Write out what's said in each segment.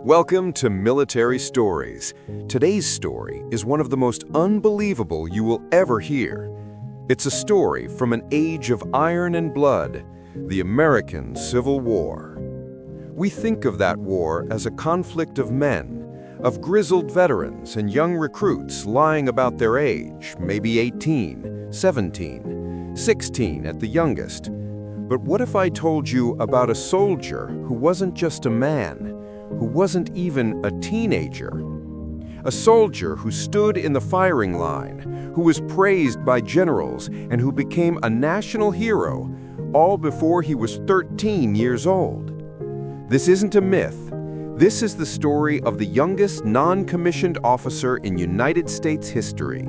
Welcome to Military Stories. Today's story is one of the most unbelievable you will ever hear. It's a story from an age of iron and blood, the American Civil War. We think of that war as a conflict of men, of grizzled veterans and young recruits lying about their age, maybe 18, 17, 16 at the youngest. But what if I told you about a soldier who wasn't just a man, who wasn't even a teenager? A soldier who stood in the firing line, who was praised by generals, and who became a national hero, all before he was 13 years old. This isn't a myth. This is the story of the youngest non-commissioned officer in United States history.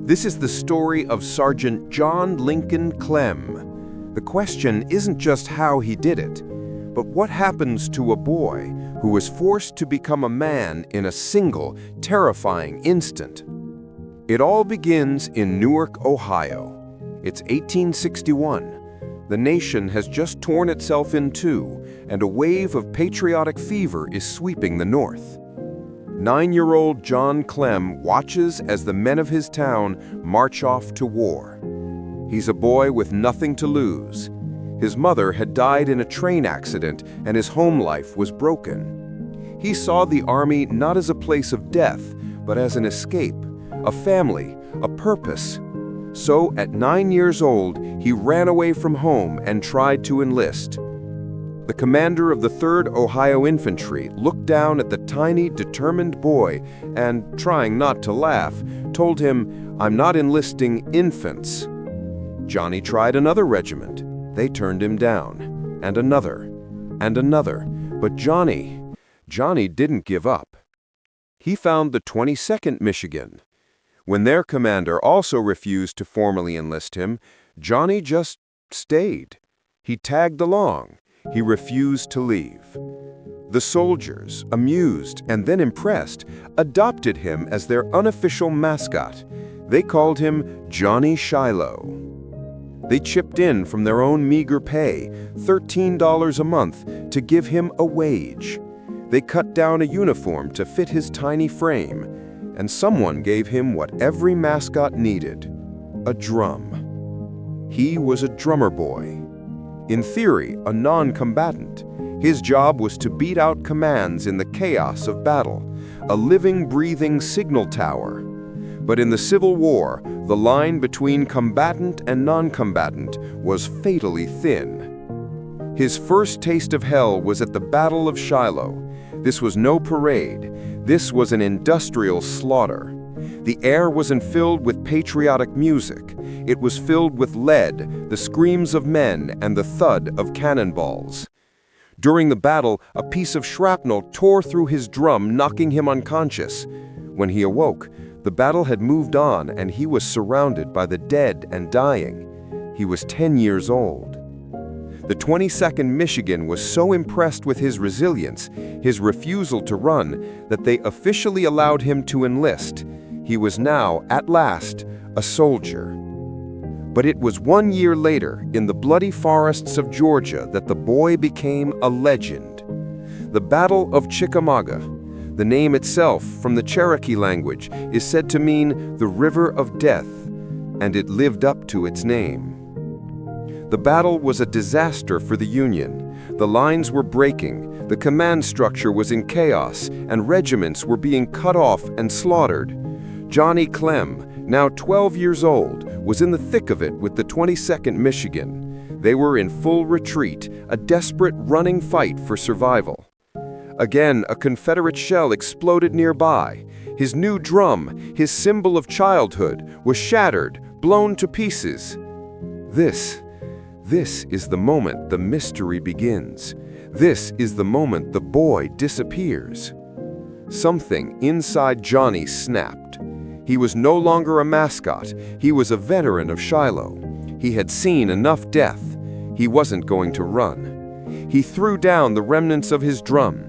This is the story of Sergeant John Lincoln Clem. The question isn't just how he did it, but what happens to a boy who was forced to become a man in a single, terrifying instant. It all begins in Newark, Ohio. It's 1861. The nation has just torn itself in two, and a wave of patriotic fever is sweeping the North. 9-year-old John Clem watches as the men of his town march off to war. He's a boy with nothing to lose. His mother had died in a train accident, and his home life was broken. He saw the army not as a place of death, but as an escape, a family, a purpose. So, at 9 years old, he ran away from home and tried to enlist. The commander of the 3rd Ohio Infantry looked down at the tiny, determined boy and, trying not to laugh, told him, "I'm not enlisting infants." Johnny tried another regiment. They turned him down, and another, but Johnny didn't give up. He found the 22nd Michigan. When their commander also refused to formally enlist him, Johnny just stayed. He tagged along. He refused to leave. The soldiers, amused and then impressed, adopted him as their unofficial mascot. They called him Johnny Shiloh. They chipped in from their own meager pay, $13 a month, to give him a wage. They cut down a uniform to fit his tiny frame, and someone gave him what every mascot needed: a drum. He was a drummer boy. In theory, a non-combatant. His job was to beat out commands in the chaos of battle, a living, breathing signal tower. But in the Civil War, the line between combatant and non-combatant was fatally thin. His first taste of hell was at the Battle of Shiloh. This was no parade. This was an industrial slaughter. The air wasn't filled with patriotic music. It was filled with lead, the screams of men, and the thud of cannonballs. During the battle, a piece of shrapnel tore through his drum, knocking him unconscious. When he awoke, the battle had moved on, and he was surrounded by the dead and dying. He was 10 years old. The 22nd Michigan was so impressed with his resilience, his refusal to run, that they officially allowed him to enlist. He was now, at last, a soldier. But it was 1 year later, in the bloody forests of Georgia, that the boy became a legend. The Battle of Chickamauga. The name itself, from the Cherokee language, is said to mean the River of Death, and it lived up to its name. The battle was a disaster for the Union. The lines were breaking, the command structure was in chaos, and regiments were being cut off and slaughtered. Johnny Clem, now 12 years old, was in the thick of it with the 22nd Michigan. They were in full retreat, a desperate running fight for survival. Again, a Confederate shell exploded nearby. His new drum, his symbol of childhood, was shattered, blown to pieces. This is the moment the mystery begins. This is the moment the boy disappears. Something inside Johnny snapped. He was no longer a mascot. He was a veteran of Shiloh. He had seen enough death. He wasn't going to run. He threw down the remnants of his drum.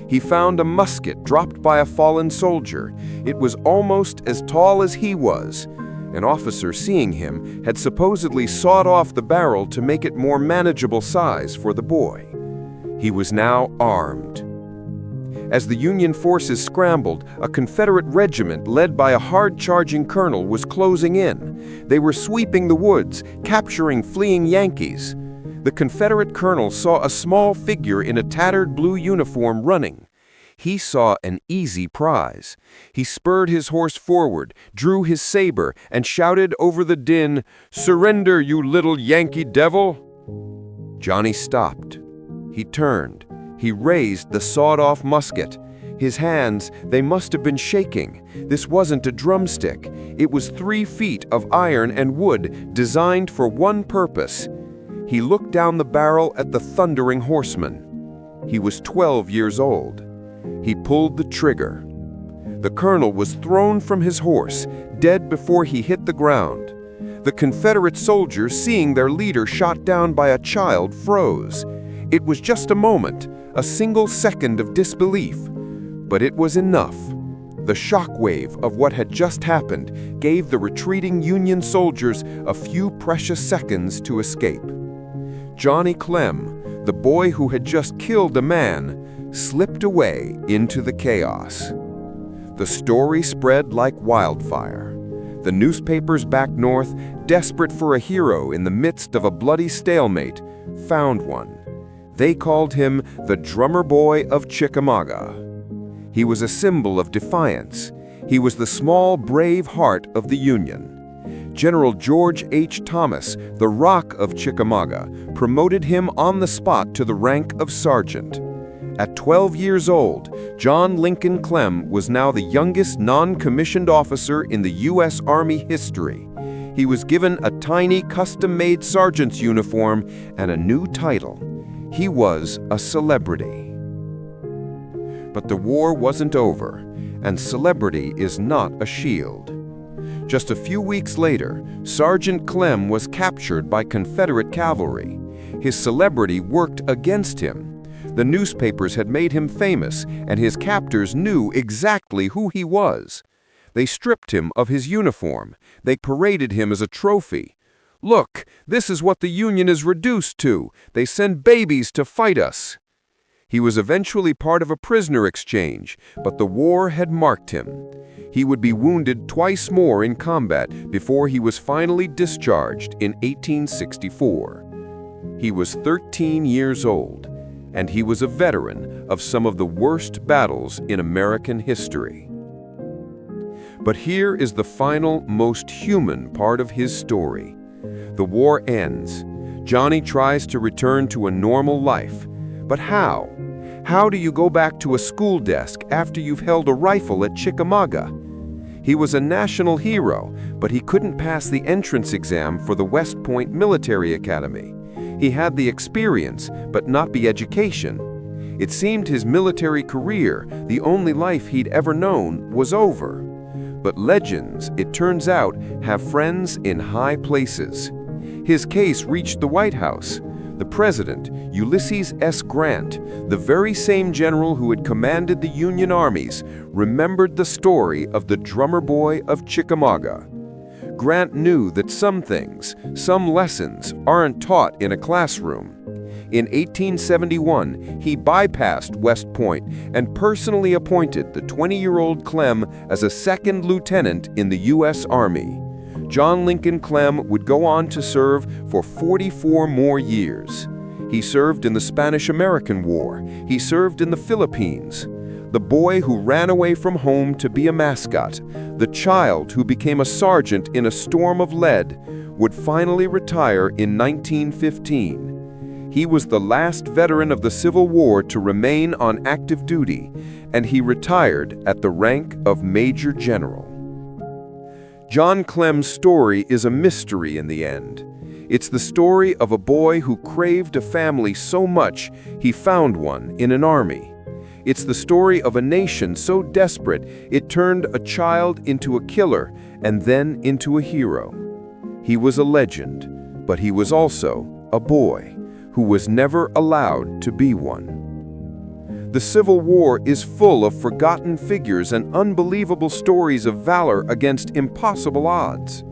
He found a musket dropped by a fallen soldier. It was almost as tall as he was. An officer, seeing him, had supposedly sawed off the barrel to make it more manageable size for the boy. He was now armed. As the Union forces scrambled, a Confederate regiment led by a hard-charging colonel was closing in. They were sweeping the woods, capturing fleeing Yankees. The Confederate colonel saw a small figure in a tattered blue uniform running. He saw an easy prize. He spurred his horse forward, drew his saber, and shouted over the din, "Surrender, you little Yankee devil!" Johnny stopped. He turned. He raised the sawed-off musket. His hands, they must have been shaking. This wasn't a drumstick. It was 3 feet of iron and wood designed for one purpose. He looked down the barrel at the thundering horseman. He was 12 years old. He pulled the trigger. The colonel was thrown from his horse, dead before he hit the ground. The Confederate soldiers, seeing their leader shot down by a child, froze. It was just a moment, a single second of disbelief. But it was enough. The shockwave of what had just happened gave the retreating Union soldiers a few precious seconds to escape. Johnny Clem, the boy who had just killed a man, slipped away into the chaos. The story spread like wildfire. The newspapers back north, desperate for a hero in the midst of a bloody stalemate, found one. They called him the drummer boy of Chickamauga. He was a symbol of defiance. He was the small, brave heart of the Union. General George H. Thomas, the Rock of Chickamauga, promoted him on the spot to the rank of sergeant. At 12 years old, John Lincoln Clem was now the youngest non-commissioned officer in the U.S. Army history. He was given a tiny custom-made sergeant's uniform and a new title. He was a celebrity. But the war wasn't over, and celebrity is not a shield. Just a few weeks later, Sergeant Clem was captured by Confederate cavalry. His celebrity worked against him. The newspapers had made him famous, and his captors knew exactly who he was. They stripped him of his uniform. They paraded him as a trophy. "Look, this is what the Union is reduced to. They send babies to fight us." He was eventually part of a prisoner exchange, but the war had marked him. He would be wounded twice more in combat before he was finally discharged in 1864. He was 13 years old, and he was a veteran of some of the worst battles in American history. But here is the final, most human part of his story. The war ends. Johnny tries to return to a normal life. But how? How do you go back to a school desk after you've held a rifle at Chickamauga? He was a national hero, but he couldn't pass the entrance exam for the West Point Military Academy. He had the experience, but not the education. It seemed his military career, the only life he'd ever known, was over. But legends, it turns out, have friends in high places. His case reached the White House. The President, Ulysses S. Grant, the very same general who had commanded the Union armies, remembered the story of the drummer boy of Chickamauga. Grant knew that some things, some lessons, aren't taught in a classroom. In 1871, he bypassed West Point and personally appointed the 20-year-old Clem as a second lieutenant in the U.S. Army. John Lincoln Clem would go on to serve for 44 more years. He served in the Spanish-American War. He served in the Philippines. The boy who ran away from home to be a mascot, the child who became a sergeant in a storm of lead, would finally retire in 1915. He was the last veteran of the Civil War to remain on active duty, and he retired at the rank of Major General. John Clem's story is a mystery in the end. It's the story of a boy who craved a family so much he found one in an army. It's the story of a nation so desperate it turned a child into a killer and then into a hero. He was a legend, but he was also a boy who was never allowed to be one. The Civil War is full of forgotten figures and unbelievable stories of valor against impossible odds.